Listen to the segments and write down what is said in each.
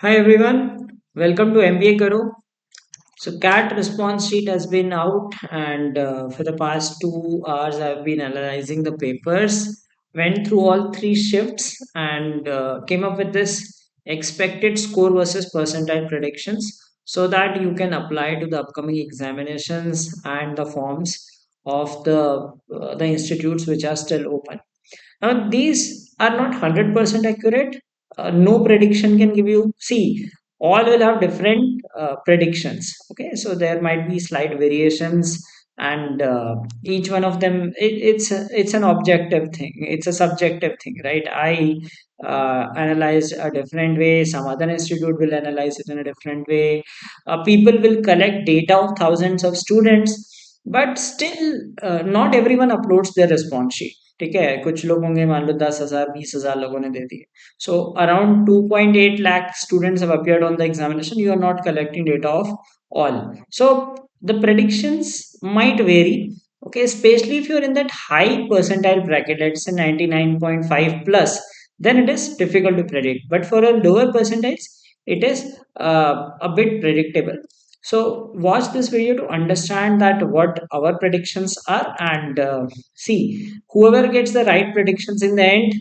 Hi everyone, welcome to MBA Karo. So CAT response sheet has been out, and for the past 2 hours I've been analyzing the papers, went through all three shifts, and came up with this expected score versus percentile predictions, so that you can apply to the upcoming examinations and the forms of the institutes which are still open. Now, these are not 100% accurate. No prediction can give you. See, all will have different predictions. Okay, so there might be slight variations, and each one of them it's an objective thing. It's a subjective thing, right? I analyzed a different way. Some other institute will analyze it in a different way. People will collect data of thousands of students, but still, not everyone uploads their response sheet. ठीक है कुछ लोग होंगे मान लो 10,000 20,000 लोगों ने दे दिए so around 2.8 lakh students have appeared on the examination. You are not collecting data of all, so the predictions might vary. Okay, especially if you're in that high percentile bracket, let's say 99.5 plus, then it is difficult to predict, but for a lower percentiles it is a bit predictable. So watch this video to understand that what our predictions are, and see, whoever gets the right predictions in the end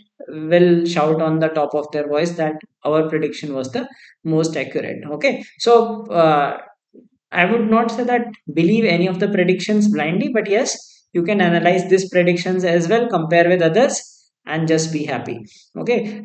will shout on the top of their voice that our prediction was the most accurate. Okay, so I would not say that believe any of the predictions blindly, but yes, you can analyze these predictions as well, compare with others, and just be happy. Okay,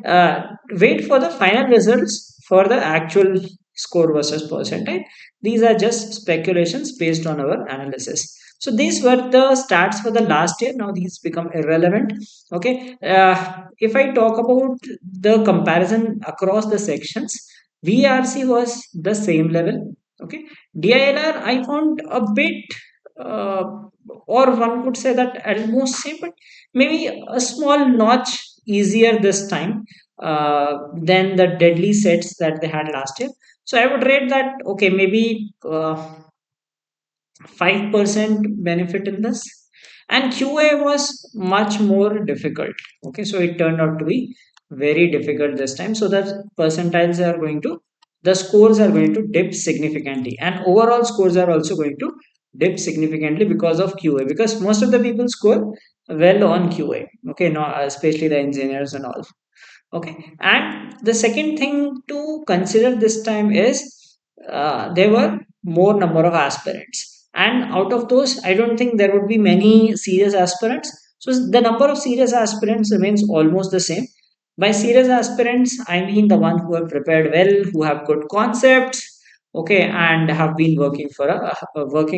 wait for the final results for the actual score versus percentile. These are just speculations based on our analysis. So these were the stats for the last year. Now these become irrelevant. Okay, if I talk about the comparison across the sections, VRC was the same level. Okay, DILR I found a bit, uh, or one could say that almost same, but maybe a small notch easier this time than the deadly sets that they had last year. So I would rate that okay, maybe 5% benefit in this. And QA was much more difficult. Okay, so it turned out to be very difficult this time. So the percentiles are going to, the scores are going to dip significantly, and overall scores are also going to dip significantly because of QA, because most of the people score well on QA. Okay, no, especially the engineers and all. Okay, and the second thing to consider this time is there were more number of aspirants, and out of those I don't think there would be many serious aspirants. So the number of serious aspirants remains almost the same. By serious aspirants I mean the one who have prepared well, who have good concepts, okay, and have been working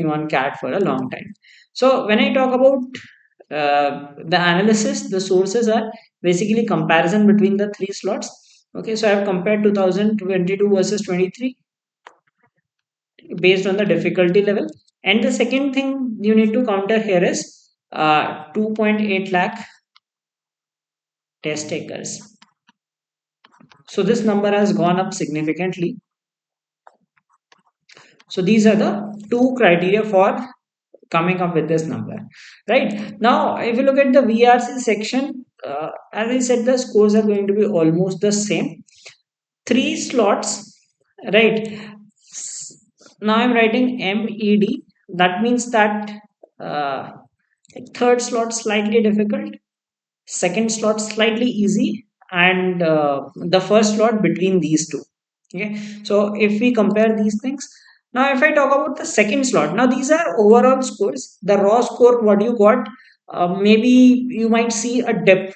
on CAT for a long time. So when I talk about the analysis, the sources are basically comparison between the three slots. Okay, so I have compared 2022 versus 23 based on the difficulty level. And the second thing you need to counter here is 2.8 lakh test takers. So this number has gone up significantly. So these are the two criteria for coming up with this number. Right now, if you look at the VRC section, as I said, the scores are going to be almost the same. Three slots, right? Now I'm writing MED. That means that uh, third slot slightly difficult, second slot slightly easy, and the first slot between these two. Okay, so if we compare these things, now if I talk about the second slot, now these are overall scores. The raw score what you got, maybe you might see a dip.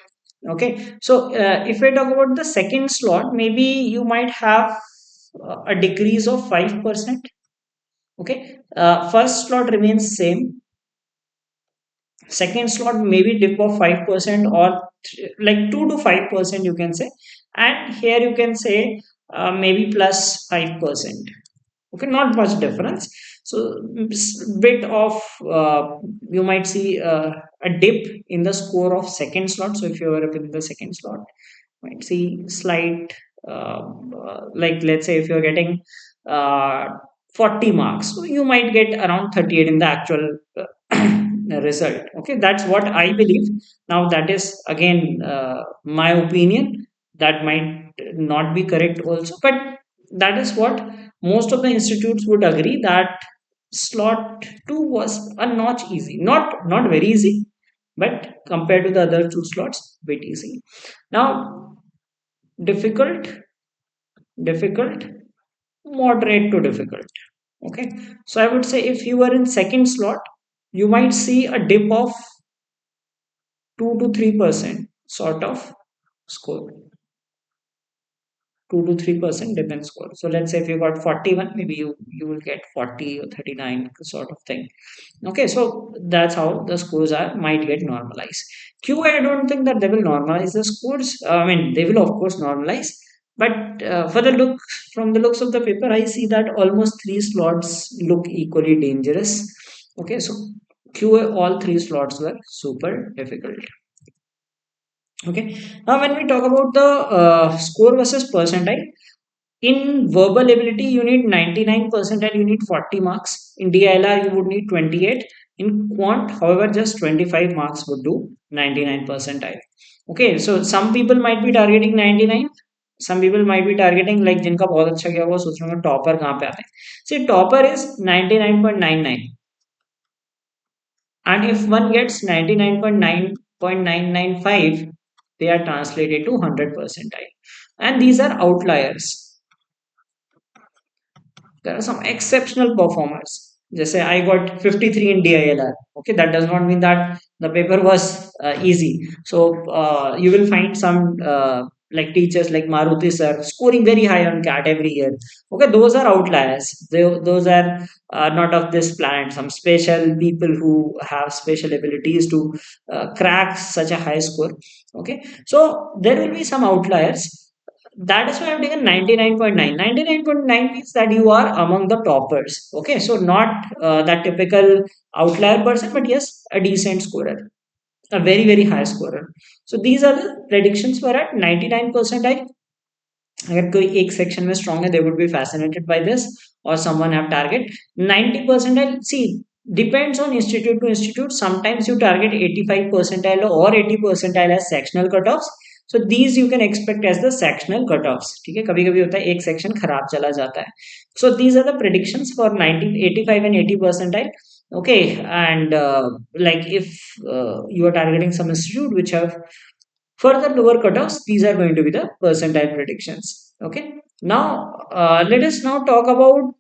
Okay, so if I talk about the second slot, maybe you might have a decrease of 5%. Okay, first slot remains same, second slot maybe dip of 5% or like 2 to 5% you can say, and here you can say maybe plus 5%. Okay, not much difference. So bit of you might see a dip in the score of second slot. So if you are up in the second slot, might see slight like let's say if you're getting uh, 40 marks, so you might get around 38 in the actual result. Okay, that's what I believe. Now that is again my opinion, that might not be correct also, but That is what most of the institutes would agree, that slot 2 was a notch easy, not very easy, but compared to the other two slots, bit easy. Now, difficult, difficult, moderate to difficult. Okay, so I would say if you were in second slot, you might see a dip of 2 to 3% sort of score. 2 to 3% depends score. So let's say if you got 41, maybe you will get 40 or 39 sort of thing. Okay, so that's how the scores are might get normalized. QA, I don't think that they will normalize the scores. I mean, they will of course normalize, but for the look from the looks of the paper, I see that almost three slots look equally dangerous. Okay, so QA, all three slots were super difficult. Okay, now when we talk about the score versus percentile, in verbal ability, you need 99 percentile, you need 40 marks. In DILR, you would need 28. In quant, however, just 25 marks would do 99 percentile. Okay, so some people might be targeting 99. Some people might be targeting like जिनका बहुत अच्छा गया वो सोच रहे हैं topper कहाँ पे आते हैं. See, topper is 99.99, and if one gets 99.9.995, they are translated to 100 percentile, and these are outliers. There are some exceptional performers. Just say I got 53 in DILR. Okay, that does not mean that the paper was easy. So you will find some like teachers like Maruti sir scoring very high on CAT every year. Okay, those are outliers. Those are not of this planet. Some special people who have special abilities to crack such a high score. Okay, so there will be some outliers. That is why I've taken 99.9. 99.9 means that you are among the toppers. Okay, so not that typical outlier person, but yes, a decent scorer, a very, very high scorer. So these are the predictions for at 99%. अगर कोई एक section में strong है they would be fascinated by this और someone have target 90 percentile. See, depends on institute to institute. Sometimes you target 85 percentile or 80 percentile as sectional cutoffs. So these you can expect as the sectional cutoffs. ठीक है, कभी कभी होता है एक section खराब चला जाता है. So these are the predictions for 90, 85 and 80 percentile. Okay, and like if you are targeting some institute which have further lower cutoffs, these are going to be the percentile predictions. Okay. Now, let us now talk about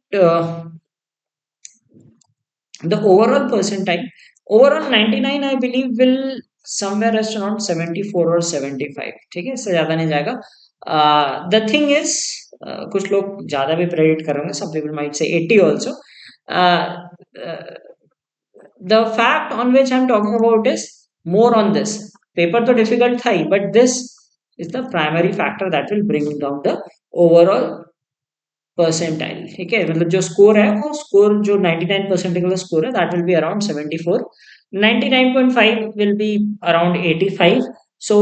the overall percentile. Overall 99, I believe, will somewhere rest around 74 or 75. ठीक है, इससे ज़्यादा नहीं जाएगा. The thing is, कुछ लोग ज़्यादा भी predict करेंगे. Some people might say 80 also. Uh, uh, the fact on which I'm talking about is more on this. Paper तो difficult था ही, but this is the primary factor that will bring down the overall percentile. ठीक है, मतलब जो score है वो score जो 99 percentile का स्कोर है that will be around 74. 99.5 will be around 85. So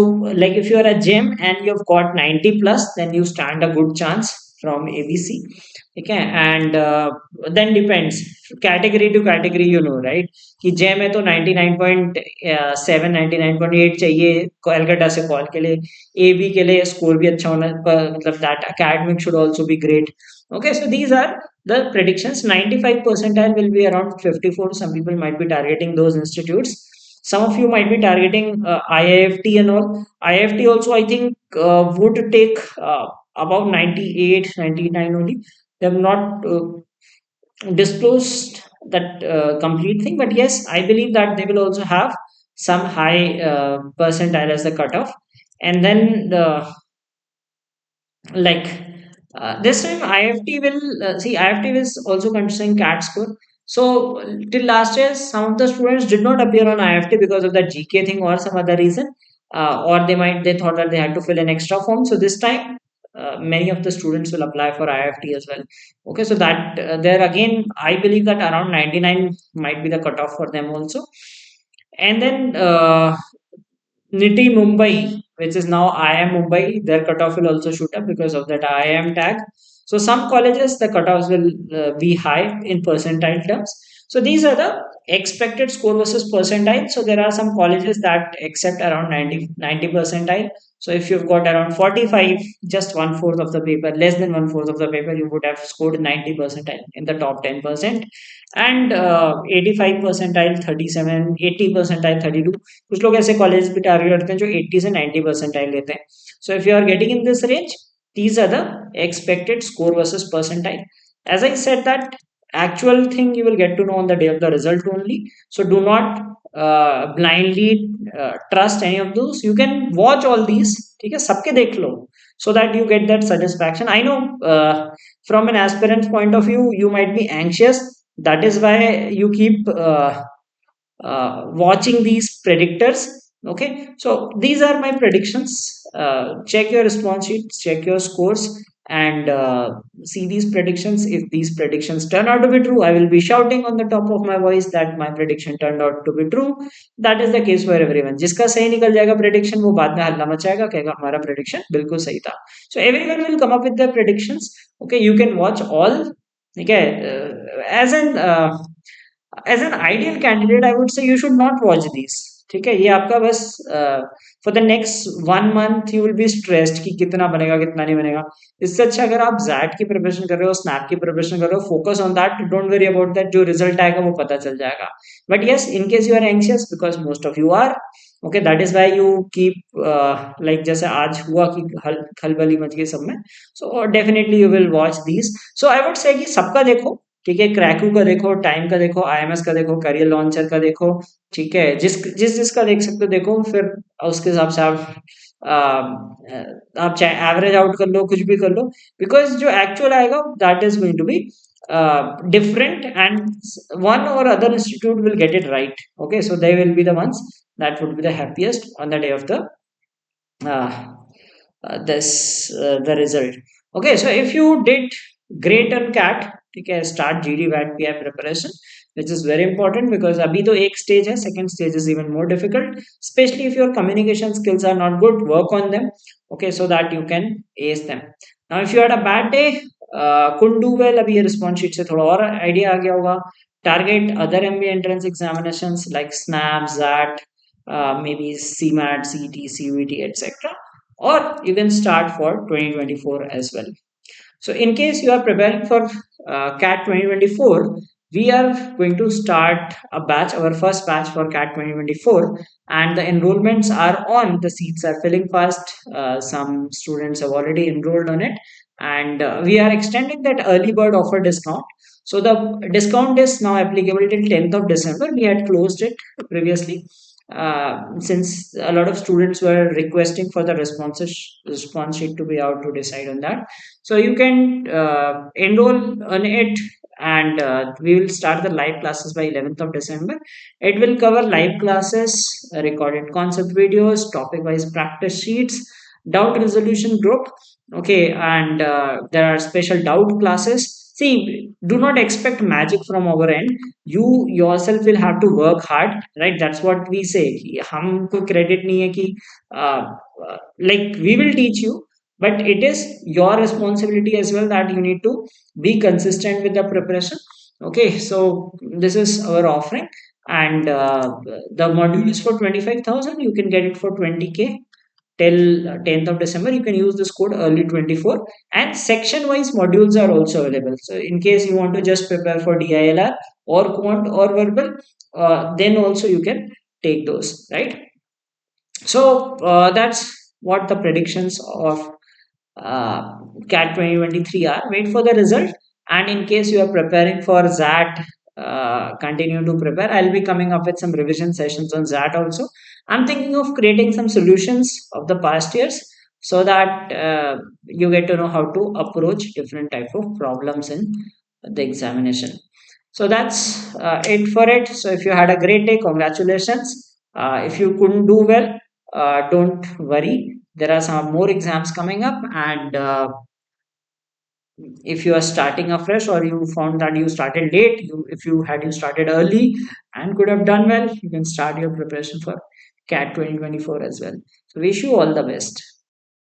like if you are a gem and you've got 90 plus, then you stand a good chance from ABC. ठीक है, and then depends category to category, you know, right, कि GeM है तो 99.7 99.8 चाहिए कोलकाता से call के लिए. A B के लिए स्कोर भी अच्छा होना, मतलब that academic should also be great. Okay, so these are the predictions. 95 percentile will be around 54. Some people might be targeting those institutes. Some of you might be targeting IIFT and all. IIFT also, I think, would take about 98, 99 only. They have not disclosed that complete thing, but yes, I believe that they will also have some high percentile as the cutoff. And then like this time IFT will see IFT is also considering CAT score. So till last year, some of the students did not appear on IFT because of that GK thing or some other reason, or they thought that they had to fill an extra form. So this time, many of the students will apply for IFT as well. Okay, so that there again, I believe that around 99 might be the cutoff for them also. And then Niti Mumbai, which is now IIM Mumbai, their cutoff will also shoot up because of that IIM tag. So some colleges, the cutoffs will be high in percentile terms. So these are the expected score versus percentile. So there are some colleges that accept around 90 percentile. So if you've got around 45, just one fourth of the paper, less than one fourth of the paper, you would have scored 90 percentile in the top 10%. And 85 percentile 37, 80 percentile 32. कुछ लोग ऐसे college भी target करते हैं जो 80 से 90 percentile लेते हैं. So if you are getting in this range, these are the expected score versus percentile. As I said, that actual thing you will get to know on the day of the result only. So do not blindly trust any of those. You can watch all these, ठीक है, सबके देख लो, so that you get that satisfaction. I know from an aspirant's point of view you might be anxious. That is why you keep watching these predictors. Okay, so these are my predictions. Check your response sheets, check your scores, and see these predictions. If these predictions turn out to be true, I will be shouting on the top of my voice that my prediction turned out to be true. That is the case for everyone. जिसका सही निकल जाएगा prediction, वो बाद में हल्ला मचाएगा, कहेगा हमारा prediction बिल्कुल सही था. So everyone will come up with their predictions. Okay, you can watch all. Okay, as an ideal candidate, I would say you should not watch these. ठीक है, ये आपका बस for the next 1 month you will be stressed कि कितना बनेगा कितना नहीं बनेगा. इससे अच्छा अगर आप जैट की प्रिपरेशन कर रहे हो, स्नैप की प्रिपरेशन कर रहे हो, focus on that, don't worry about that. जो रिजल्ट आएगा वो पता चल जाएगा. But yes, in case you are anxious, because most of you are, okay, that is why you keep like जैसे आज हुआ कि खलबली मच गई सब में. So definitely you will watch these. So I would say कि सबका देखो, ठीक है, क्रैकू का देखो, टाइम का देखो, आईएमएस का देखो, करियर लॉन्चर का देखो, ठीक है, जिसका देख सकते हो देखो. फिर उसके हिसाब से आप चाहे एवरेज आउट कर लो, कुछ भी कर लो, बिकॉज जो एक्चुअल आएगा that is going to be different, and one or other institute will get it right. Okay, so they will be the ones that would be the happiest on the day of the uh, the result. Okay, so if you did great on CAT, okay, start GD VAT PI preparation, which is very important because abhi to ek stage hai, second stage is even more difficult, especially if your communication skills are not good. Work on them, okay, so that you can ace them. Now if you had a bad day, couldn't do well, abhi ye response sheet se thoda aur idea aa gaya hoga. Target other MBA entrance examinations like SNAP, ZAT, maybe CMAT, CET, CUET, etc., or you can start for 2024 as well. So in case you are preparing for CAT 2024, we are going to start a batch, our first batch for CAT 2024, and the enrollments are on. The seats are filling fast. Some students have already enrolled on it, and we are extending that early bird offer discount. So the discount is now applicable till 10th of December. We had closed it previously, since a lot of students were requesting for the response sheet to be out to decide on that. So you can enroll on it, and we will start the live classes by 11th of December. It will cover live classes, recorded concept videos, topic wise practice sheets, doubt resolution group. Okay, and there are special doubt classes. See, do not expect magic from our end. You yourself will have to work hard, right? That's what we say कि हमको credit नहीं है कि like we will teach you, but it is your responsibility as well that you need to be consistent with the preparation. Okay, so this is our offering, and the module is for 25,000. You can get it for 20K till 10th of December. You can use this code early 24, and section wise modules are also available. So in case you want to just prepare for DILR or quant or verbal, then also you can take those, right? So that's what the predictions of CAT 2023 are. Wait for the result, and in case you are preparing for ZAT, continue to prepare. I'll be coming up with some revision sessions on ZAT also. I'm thinking of creating some solutions of the past years so that you get to know how to approach different type of problems in the examination. So that's it for it. So if you had a great day, congratulations. If you couldn't do well, don't worry. There are some more exams coming up, and if you are starting afresh or you found that you started late, if you started early and could have done well, you can start your preparation for CAT 2024 as well. So wish you all the best.